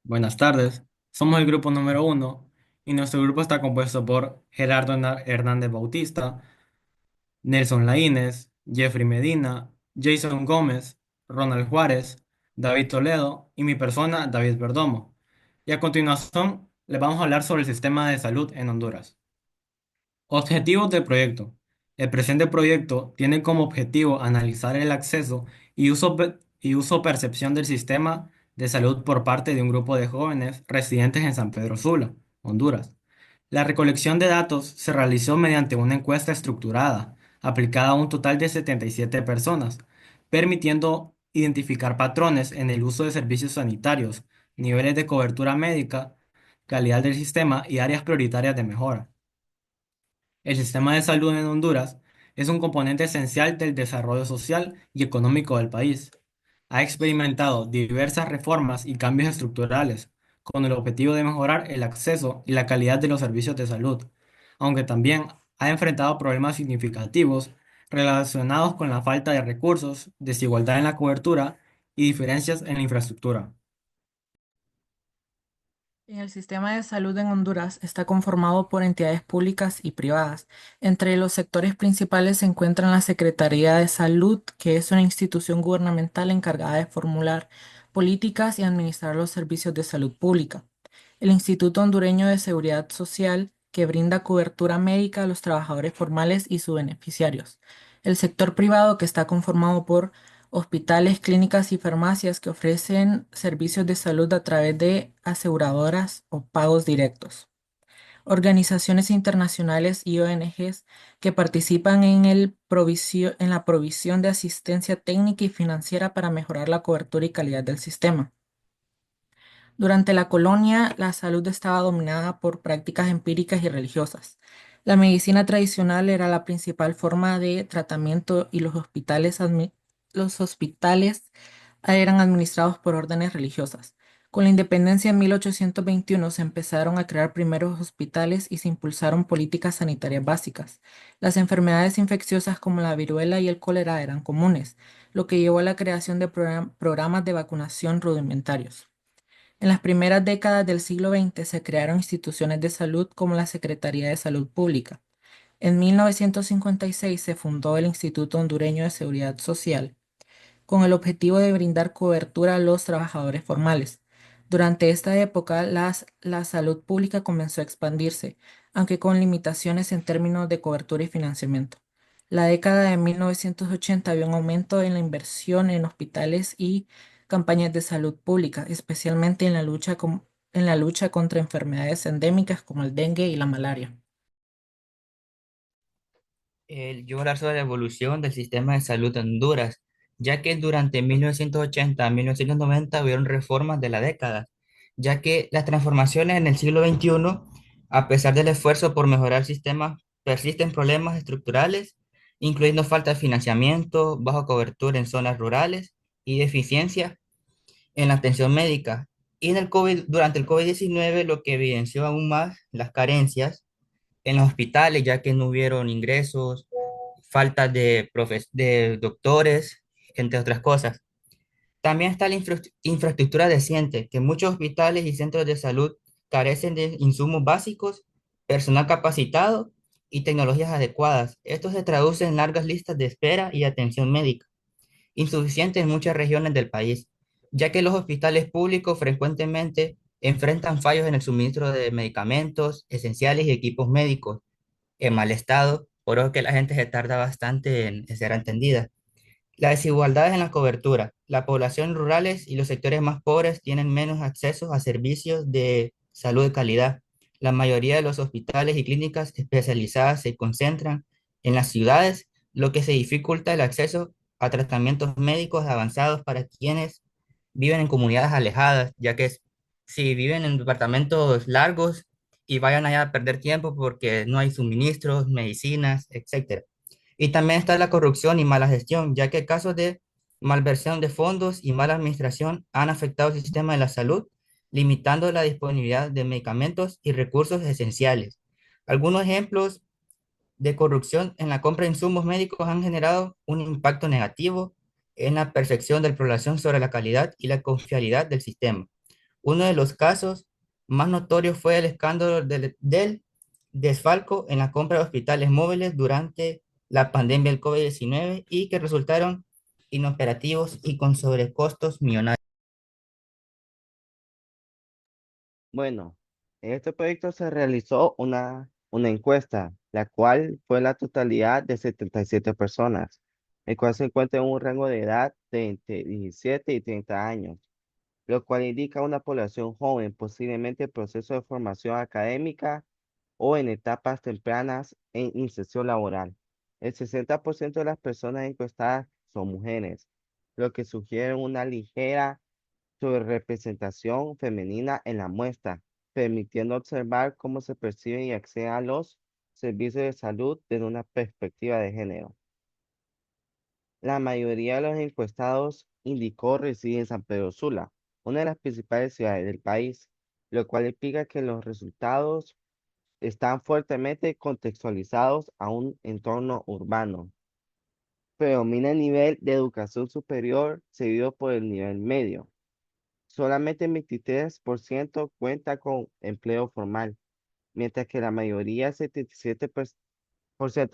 Buenas tardes, somos el grupo número uno y nuestro grupo está compuesto por Gerardo Hernández Bautista, Nelson Laínez, Jeffrey Medina, Jason Gómez, Ronald Juárez, David Toledo y mi persona, David Perdomo. Y a continuación les vamos a hablar sobre el sistema de salud en Honduras. Objetivos del proyecto. El presente proyecto tiene como objetivo analizar el acceso y uso percepción del sistema de salud por parte de un grupo de jóvenes residentes en San Pedro Sula, Honduras. La recolección de datos se realizó mediante una encuesta estructurada, aplicada a un total de 77 personas, permitiendo identificar patrones en el uso de servicios sanitarios, niveles de cobertura médica, calidad del sistema y áreas prioritarias de mejora. El sistema de salud en Honduras es un componente esencial del desarrollo social y económico del país. Ha experimentado diversas reformas y cambios estructurales con el objetivo de mejorar el acceso y la calidad de los servicios de salud, aunque también ha enfrentado problemas significativos relacionados con la falta de recursos, desigualdad en la cobertura y diferencias en la infraestructura. En el sistema de salud en Honduras está conformado por entidades públicas y privadas. Entre los sectores principales se encuentran la Secretaría de Salud, que es una institución gubernamental encargada de formular políticas y administrar los servicios de salud pública. El Instituto Hondureño de Seguridad Social, que brinda cobertura médica a los trabajadores formales y sus beneficiarios. El sector privado, que está conformado por hospitales, clínicas y farmacias que ofrecen servicios de salud a través de aseguradoras o pagos directos. Organizaciones internacionales y ONGs que participan en la provisión de asistencia técnica y financiera para mejorar la cobertura y calidad del sistema. Durante la colonia, la salud estaba dominada por prácticas empíricas y religiosas. La medicina tradicional era la principal forma de tratamiento y los hospitales eran administrados por órdenes religiosas. Con la independencia en 1821 se empezaron a crear primeros hospitales y se impulsaron políticas sanitarias básicas. Las enfermedades infecciosas como la viruela y el cólera eran comunes, lo que llevó a la creación de programas de vacunación rudimentarios. En las primeras décadas del siglo XX se crearon instituciones de salud como la Secretaría de Salud Pública. En 1956 se fundó el Instituto Hondureño de Seguridad Social, con el objetivo de brindar cobertura a los trabajadores formales. Durante esta época, la salud pública comenzó a expandirse, aunque con limitaciones en términos de cobertura y financiamiento. La década de 1980 vio un aumento en la inversión en hospitales y campañas de salud pública, especialmente en la lucha contra enfermedades endémicas como el dengue y la malaria. Yo voy a hablar sobre la evolución del sistema de salud en Honduras, ya que durante 1980 a 1990 hubieron reformas de la década, ya que las transformaciones en el siglo XXI, a pesar del esfuerzo por mejorar el sistema, persisten problemas estructurales, incluyendo falta de financiamiento, baja cobertura en zonas rurales y deficiencia en la atención médica. Y durante el COVID-19, lo que evidenció aún más las carencias en los hospitales, ya que no hubieron ingresos, falta de doctores, entre otras cosas. También está la infraestructura decente, que muchos hospitales y centros de salud carecen de insumos básicos, personal capacitado y tecnologías adecuadas. Esto se traduce en largas listas de espera y atención médica, insuficientes en muchas regiones del país, ya que los hospitales públicos frecuentemente enfrentan fallos en el suministro de medicamentos esenciales y equipos médicos en mal estado, por lo que la gente se tarda bastante en ser atendida. Las desigualdades en la cobertura. La población rurales y los sectores más pobres tienen menos acceso a servicios de salud de calidad. La mayoría de los hospitales y clínicas especializadas se concentran en las ciudades, lo que se dificulta el acceso a tratamientos médicos avanzados para quienes viven en comunidades alejadas, ya que si viven en departamentos largos y vayan allá a perder tiempo porque no hay suministros, medicinas, etcétera. Y también está la corrupción y mala gestión, ya que casos de malversión de fondos y mala administración han afectado el sistema de la salud, limitando la disponibilidad de medicamentos y recursos esenciales. Algunos ejemplos de corrupción en la compra de insumos médicos han generado un impacto negativo en la percepción de la población sobre la calidad y la confiabilidad del sistema. Uno de los casos más notorios fue el escándalo del desfalco en la compra de hospitales móviles durante la pandemia del COVID-19 y que resultaron inoperativos y con sobrecostos millonarios. Bueno, en este proyecto se realizó una encuesta, la cual fue la totalidad de 77 personas, el cual se encuentra en un rango de edad de entre 17 y 30 años, lo cual indica una población joven, posiblemente en proceso de formación académica o en etapas tempranas en inserción laboral. El 60% de las personas encuestadas son mujeres, lo que sugiere una ligera representación femenina en la muestra, permitiendo observar cómo se perciben y acceden a los servicios de salud desde una perspectiva de género. La mayoría de los encuestados indicó residir en San Pedro Sula, una de las principales ciudades del país, lo cual implica que los resultados están fuertemente contextualizados a un entorno urbano. Predomina el nivel de educación superior seguido por el nivel medio. Solamente el 23% cuenta con empleo formal, mientras que la mayoría, 77%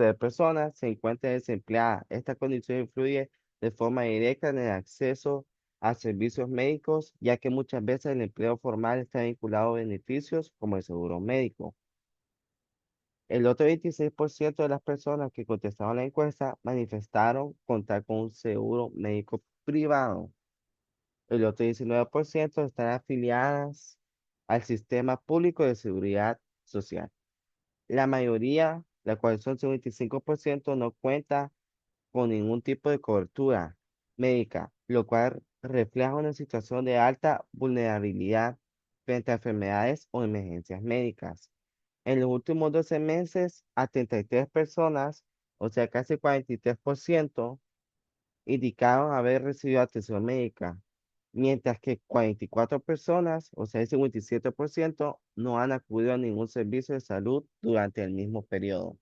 de personas, se encuentra desempleada. Esta condición influye de forma directa en el acceso a servicios médicos, ya que muchas veces el empleo formal está vinculado a beneficios como el seguro médico. El otro 26% de las personas que contestaron la encuesta manifestaron contar con un seguro médico privado. El otro 19% están afiliadas al sistema público de seguridad social. La mayoría, la cual son 55%, no cuenta con ningún tipo de cobertura médica, lo cual refleja una situación de alta vulnerabilidad frente a enfermedades o emergencias médicas. En los últimos 12 meses, a 33 personas, o sea, casi 43%, indicaron haber recibido atención médica, mientras que 44 personas, o sea, el 57%, no han acudido a ningún servicio de salud durante el mismo periodo.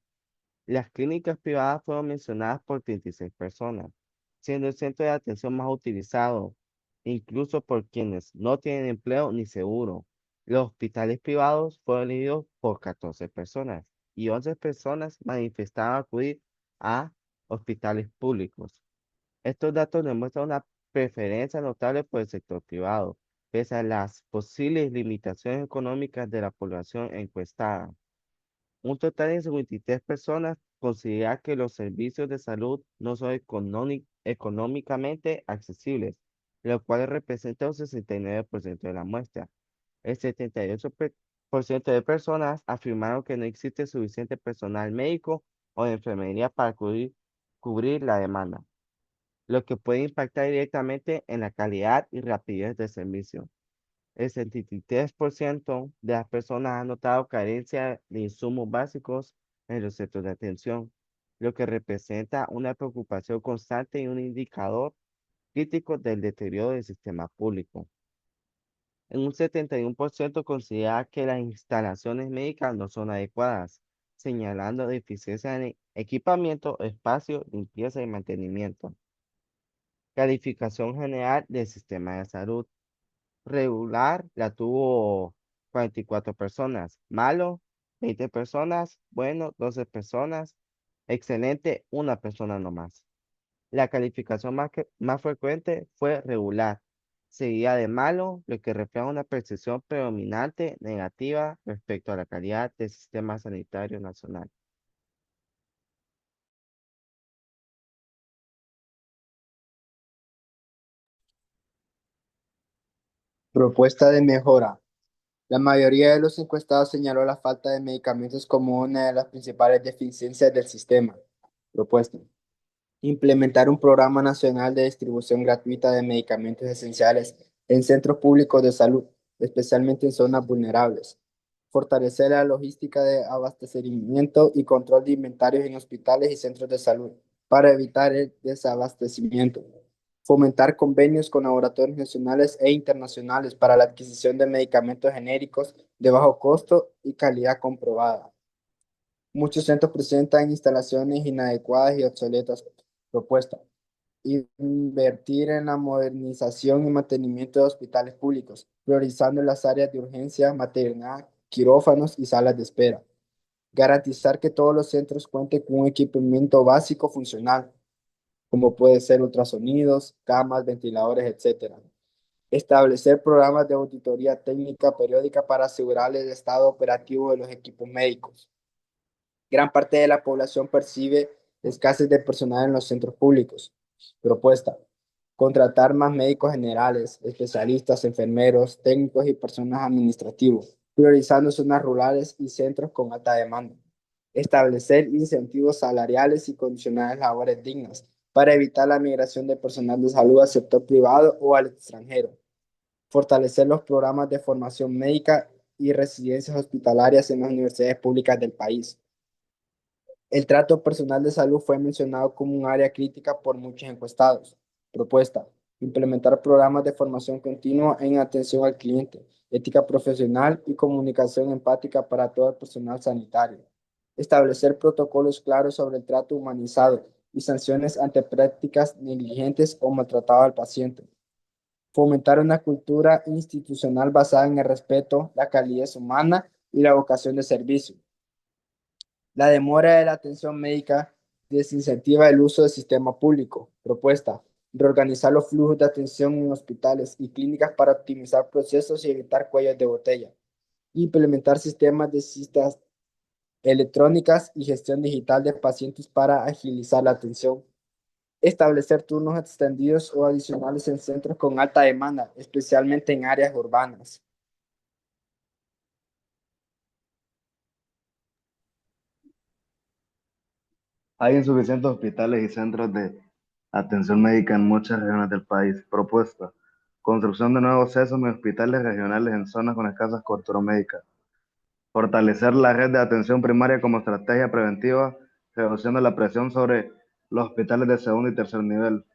Las clínicas privadas fueron mencionadas por 36 personas, siendo el centro de atención más utilizado, incluso por quienes no tienen empleo ni seguro. Los hospitales privados fueron elegidos por 14 personas y 11 personas manifestaban acudir a hospitales públicos. Estos datos demuestran una preferencia notable por el sector privado, pese a las posibles limitaciones económicas de la población encuestada. Un total de 53 personas considera que los servicios de salud no son económicamente accesibles, lo cual representa un 69% de la muestra. El 78% de personas afirmaron que no existe suficiente personal médico o de enfermería para cubrir la demanda, lo que puede impactar directamente en la calidad y rapidez del servicio. El 73% de las personas han notado carencia de insumos básicos en los centros de atención, lo que representa una preocupación constante y un indicador crítico del deterioro del sistema público. En un 71% considera que las instalaciones médicas no son adecuadas, señalando deficiencias en equipamiento, espacio, limpieza y mantenimiento. Calificación general del sistema de salud. Regular la tuvo 44 personas. Malo, 20 personas. Bueno, 12 personas. Excelente, una persona nomás. La calificación más frecuente fue regular, seguida de malo, lo que refleja una percepción predominante negativa respecto a la calidad del sistema sanitario nacional. Propuesta de mejora. La mayoría de los encuestados señaló la falta de medicamentos como una de las principales deficiencias del sistema. Propuesta. Implementar un programa nacional de distribución gratuita de medicamentos esenciales en centros públicos de salud, especialmente en zonas vulnerables. Fortalecer la logística de abastecimiento y control de inventarios en hospitales y centros de salud para evitar el desabastecimiento. Fomentar convenios con laboratorios nacionales e internacionales para la adquisición de medicamentos genéricos de bajo costo y calidad comprobada. Muchos centros presentan instalaciones inadecuadas y obsoletas. Propuesta. Invertir en la modernización y mantenimiento de hospitales públicos, priorizando las áreas de urgencia, maternidad, quirófanos y salas de espera. Garantizar que todos los centros cuenten con un equipamiento básico funcional, como puede ser ultrasonidos, camas, ventiladores, etcétera. Establecer programas de auditoría técnica periódica para asegurar el estado operativo de los equipos médicos. Gran parte de la población percibe escasez de personal en los centros públicos. Propuesta: contratar más médicos generales, especialistas, enfermeros, técnicos y personal administrativo, priorizando zonas rurales y centros con alta demanda. Establecer incentivos salariales y condicionales laborales dignas para evitar la migración de personal de salud al sector privado o al extranjero. Fortalecer los programas de formación médica y residencias hospitalarias en las universidades públicas del país. El trato personal de salud fue mencionado como un área crítica por muchos encuestados. Propuesta: implementar programas de formación continua en atención al cliente, ética profesional y comunicación empática para todo el personal sanitario. Establecer protocolos claros sobre el trato humanizado y sanciones ante prácticas negligentes o maltratado al paciente. Fomentar una cultura institucional basada en el respeto, la calidez humana y la vocación de servicio. La demora de la atención médica desincentiva el uso del sistema público. Propuesta: reorganizar los flujos de atención en hospitales y clínicas para optimizar procesos y evitar cuellos de botella. Implementar sistemas de citas electrónicas y gestión digital de pacientes para agilizar la atención. Establecer turnos extendidos o adicionales en centros con alta demanda, especialmente en áreas urbanas. Hay insuficientes hospitales y centros de atención médica en muchas regiones del país. Propuesta: construcción de nuevos CESOM y hospitales regionales en zonas con escasas cobertura médica. Fortalecer la red de atención primaria como estrategia preventiva, reduciendo la presión sobre los hospitales de segundo y tercer nivel.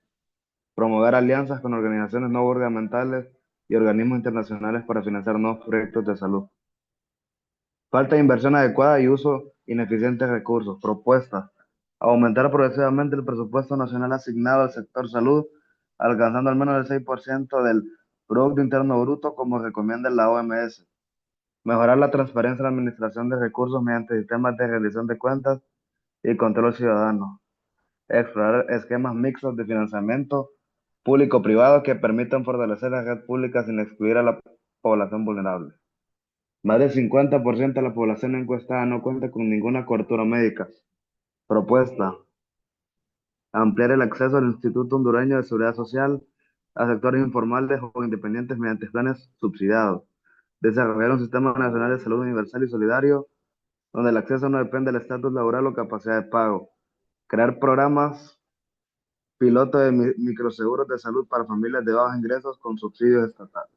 Promover alianzas con organizaciones no gubernamentales y organismos internacionales para financiar nuevos proyectos de salud. Falta de inversión adecuada y uso ineficiente de recursos. Propuesta: aumentar progresivamente el presupuesto nacional asignado al sector salud, alcanzando al menos el 6% del Producto Interno Bruto, como recomienda la OMS. Mejorar la transparencia en la administración de recursos mediante sistemas de rendición de cuentas y control ciudadano. Explorar esquemas mixtos de financiamiento público-privado que permitan fortalecer la red pública sin excluir a la población vulnerable. Más del 50% de la población encuestada no cuenta con ninguna cobertura médica. Propuesta: ampliar el acceso al Instituto Hondureño de Seguridad Social a sectores informales o independientes mediante planes subsidiados. Desarrollar un sistema nacional de salud universal y solidario, donde el acceso no depende del estatus laboral o capacidad de pago. Crear programas piloto de microseguros de salud para familias de bajos ingresos con subsidios estatales.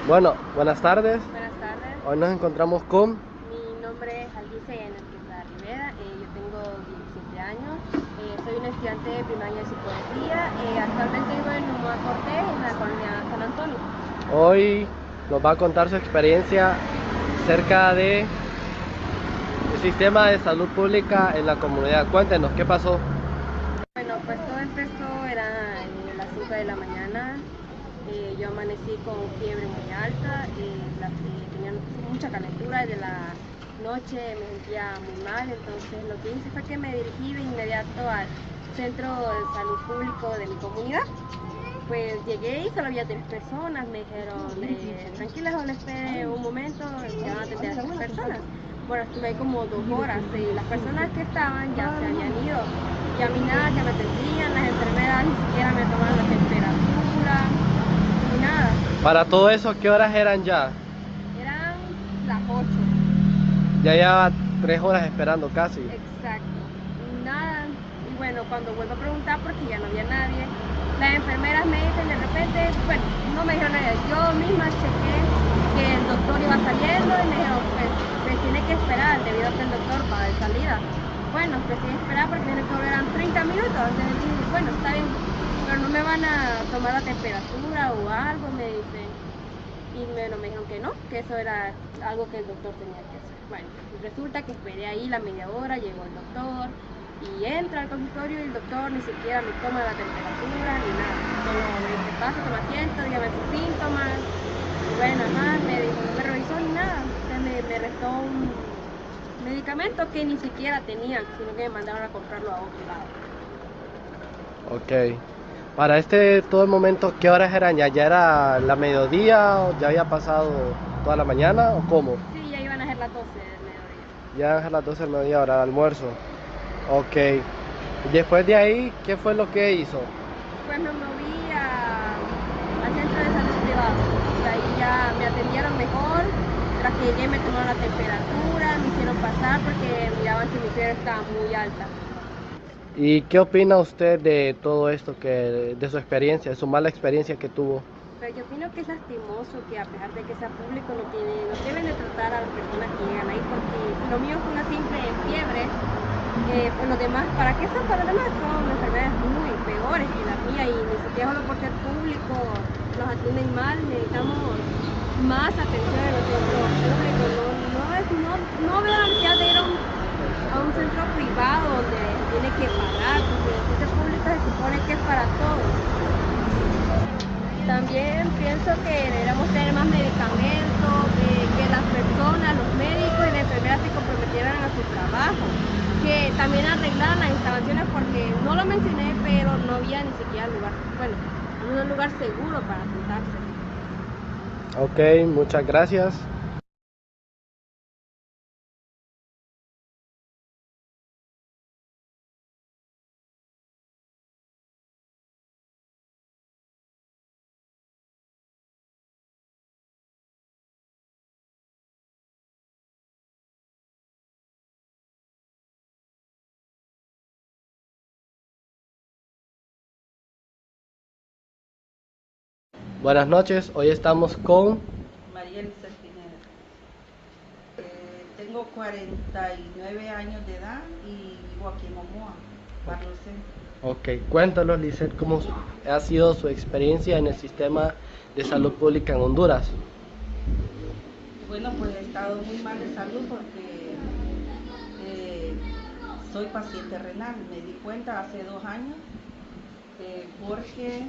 Bueno, buenas tardes. Buenas tardes, Hoy nos encontramos con... mi nombre es Alicia Yanelquita Rivera, yo tengo 17 años, soy una estudiante de primer año de psicología, actualmente vivo en Humua Cortés, en la colonia San Antonio. Hoy nos va a contar su experiencia acerca de el sistema de salud pública en la comunidad. Cuéntenos, ¿qué pasó? Bueno, pues todo empezó, era las 5 de la mañana, yo amanecí con fiebre muy alta, tenía mucha calentura desde la noche, me sentía muy mal, entonces lo que hice fue que me dirigí de inmediato al centro de salud público de mi comunidad. pues llegué y solo había 3 personas. Me dijeron, tranquila, solo espere un momento, ya van a atender a 3 personas. Bueno, estuve ahí como 2 horas y las personas que estaban ya se habían ido. Y a mí nada, que me atendían, las enfermeras ni siquiera me tomaban la temperatura, ni nada. Para todo eso, ¿qué horas eran ya? Eran las 8. Ya llevaba 3 horas esperando casi. Exacto. Y nada. Y bueno, cuando vuelvo a preguntar, porque ya no había nadie, las enfermeras me dicen de repente, bueno, no me dijeron nada, yo misma chequé que el doctor iba saliendo y me dijeron, pues tiene que esperar debido a que el doctor va de salida. Bueno, pues tiene que esperar porque tiene que volver en 30 minutos. Entonces dije, bueno, está bien, pero no me van a tomar la temperatura o algo, me dicen. Y bueno, me dijeron que no, que eso era algo que el doctor tenía que hacer. Bueno, resulta que esperé ahí la media hora, llegó el doctor y entra al consultorio y el doctor ni siquiera me toma la temperatura ni nada. Solo me dice, pase, toma asiento, dígame sus síntomas. Y bueno, ajá, me dijo, no me revisó ni nada. Entonces me restó un medicamento que ni siquiera tenía, sino que me mandaron a comprarlo a otro lado. Ok. Para todo el momento, ¿qué horas eran ya? ¿Ya era la mediodía o ya había pasado toda la mañana o cómo? Sí, ya iban a ser las 12 del mediodía. Ya eran las 12 del mediodía, hora de almuerzo. Ok. Y después de ahí, ¿qué fue lo que hizo? Pues me moví al centro de salud privado. Ahí ya me atendieron mejor. Tras que llegué me tomaron la temperatura, me hicieron pasar porque miraban que mi fiebre estaba muy alta. ¿Y qué opina usted de todo esto, de su experiencia, de su mala experiencia que tuvo? Pero yo opino que es lastimoso que a pesar de que sea público no deben de tratar a las personas que llegan ahí, porque si lo mío fue una simple fiebre, pues los demás, ¿para qué son? Para los demás son enfermedades muy peores que la mía y ni siquiera solo por ser público los atienden mal. Necesitamos más atención en los centros públicos. No veo la necesidad de ir a un centro privado donde tiene que pagar, porque el centro público se supone que es para todos. También pienso que deberíamos tener más medicamentos, que las personas, los médicos y las enfermeras se comprometieran a su trabajo, que también arreglaran las instalaciones, porque no lo mencioné, pero no había ni siquiera lugar, bueno, un lugar seguro para sentarse. Ok, muchas gracias. Buenas noches, hoy estamos con... María Elisa Espineda. Tengo 49 años de edad y vivo aquí en Omoa, Barrio Centro. Ok, cuéntanos, Lisette, cómo ha sido su experiencia en el sistema de salud pública en Honduras. Bueno, pues he estado muy mal de salud porque soy paciente renal. Me di cuenta hace 2 años porque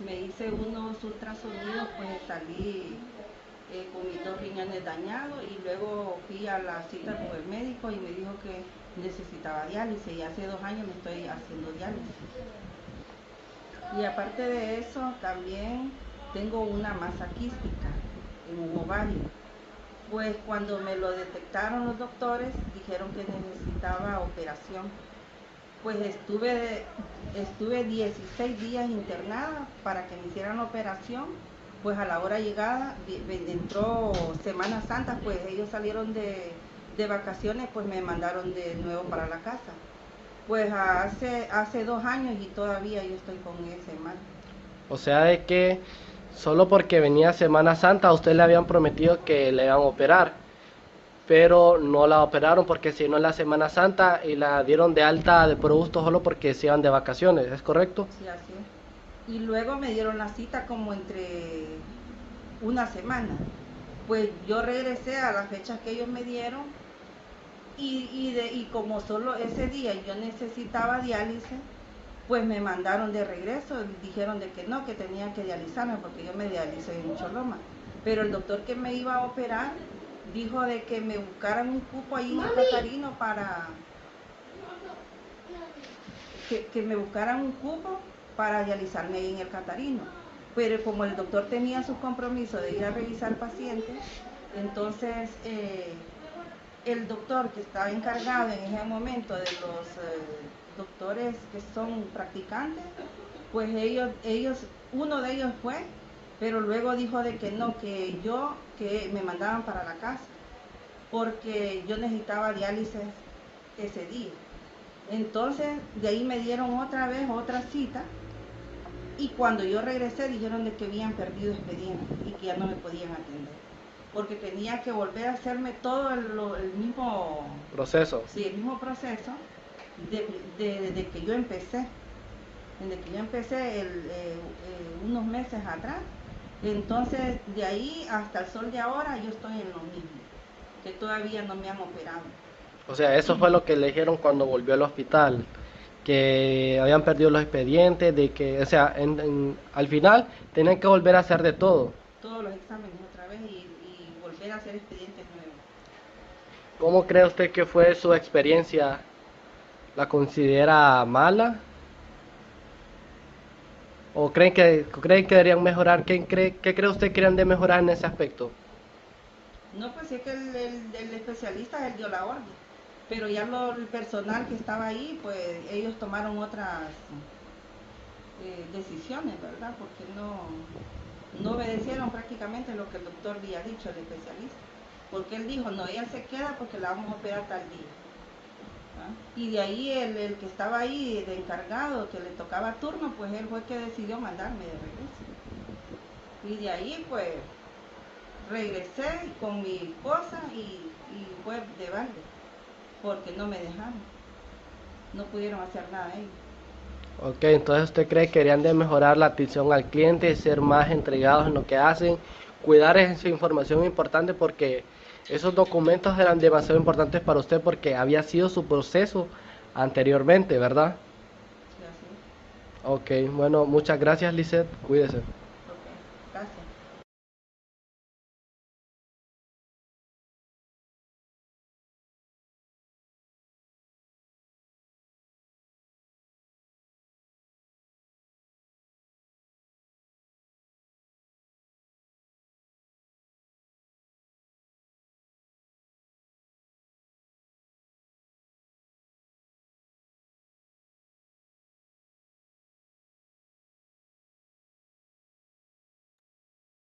me hice unos ultrasonidos, pues salí con mis 2 riñones dañados y luego fui a la cita con el médico y me dijo que necesitaba diálisis y hace 2 años me estoy haciendo diálisis. Y aparte de eso también tengo una masa quística en un ovario. Pues cuando me lo detectaron los doctores dijeron que necesitaba operación. Pues estuve 16 días internada para que me hicieran la operación. Pues a la hora llegada, entró Semana Santa, pues ellos salieron de vacaciones, pues me mandaron de nuevo para la casa. Pues hace 2 años y todavía yo estoy con ese mal. O sea, de que solo porque venía Semana Santa a usted le habían prometido que le iban a operar, pero no la operaron porque se vino la Semana Santa y la dieron de alta de por gusto solo porque se iban de vacaciones, ¿es correcto? Sí, así es. Y luego me dieron la cita como entre una semana. Pues yo regresé a las fechas que ellos me dieron y como solo ese día yo necesitaba diálisis, pues me mandaron de regreso, dijeron de que no, que tenían que dializarme porque yo me dialicé en Choloma. Pero el doctor que me iba a operar dijo de que me buscaran un cupo ahí en el Catarino para... Que me buscaran un cupo para dializarme ahí en el Catarino. pero como el doctor tenía su compromiso de ir a revisar pacientes, entonces el doctor que estaba encargado en ese momento de los doctores que son practicantes, pues uno de ellos fue, pero luego dijo de que no, que me mandaban para la casa, porque yo necesitaba diálisis ese día. Entonces de ahí me dieron otra vez otra cita y cuando yo regresé dijeron de que habían perdido expediente y que ya no me podían atender. Porque tenía que volver a hacerme todo el mismo Proceso. sí, el mismo proceso desde que yo empecé. Desde que yo empecé unos meses atrás. Entonces, de ahí hasta el sol de ahora, yo estoy en lo mismo, que todavía no me han operado. O sea, eso fue lo que le dijeron cuando volvió al hospital, que habían perdido los expedientes, de que, o sea, al final tenían que volver a hacer de todo. Todos los exámenes otra vez y volver a hacer expedientes nuevos. ¿Cómo cree usted que fue su experiencia? ¿La considera mala? ¿O creen que deberían mejorar? ¿Qué cree usted que deberían de mejorar en ese aspecto? No, pues sí que el especialista él dio la orden, pero ya el personal que estaba ahí, pues ellos tomaron otras decisiones, ¿verdad? Porque no obedecieron prácticamente lo que el doctor había dicho, el especialista. Porque él dijo, no, ella se queda porque la vamos a operar tal día. ¿Ah? Y de ahí el que estaba ahí de encargado, que le tocaba turno, pues él fue el que decidió mandarme de regreso. Y de ahí pues regresé con mi esposa y fue de balde, porque no me dejaron, no pudieron hacer nada ellos. Ok, entonces usted cree que deberían de mejorar la atención al cliente, ser más entregados en lo que hacen, cuidar esa información importante porque esos documentos eran demasiado importantes para usted porque había sido su proceso anteriormente, ¿verdad? Sí, así. Ok, bueno, muchas gracias, Lisette, cuídese. Ok, gracias.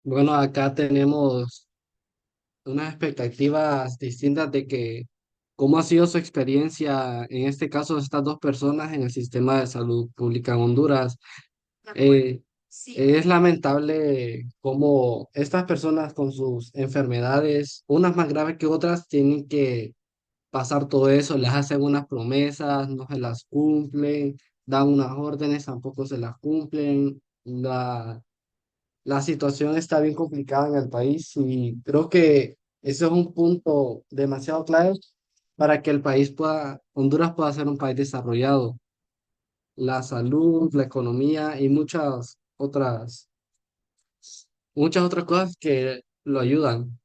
Bueno, acá tenemos unas expectativas distintas de que cómo ha sido su experiencia, en este caso, de estas dos personas en el sistema de salud pública en Honduras. Eh, es lamentable cómo estas personas con sus enfermedades, unas más graves que otras, tienen que pasar todo eso, les hacen unas promesas, no se las cumplen, dan unas órdenes, tampoco se las cumplen. La situación está bien complicada en el país y creo que ese es un punto demasiado clave para que el país pueda, Honduras pueda ser un país desarrollado. La salud, la economía y muchas otras cosas que lo ayudan.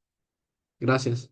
Gracias.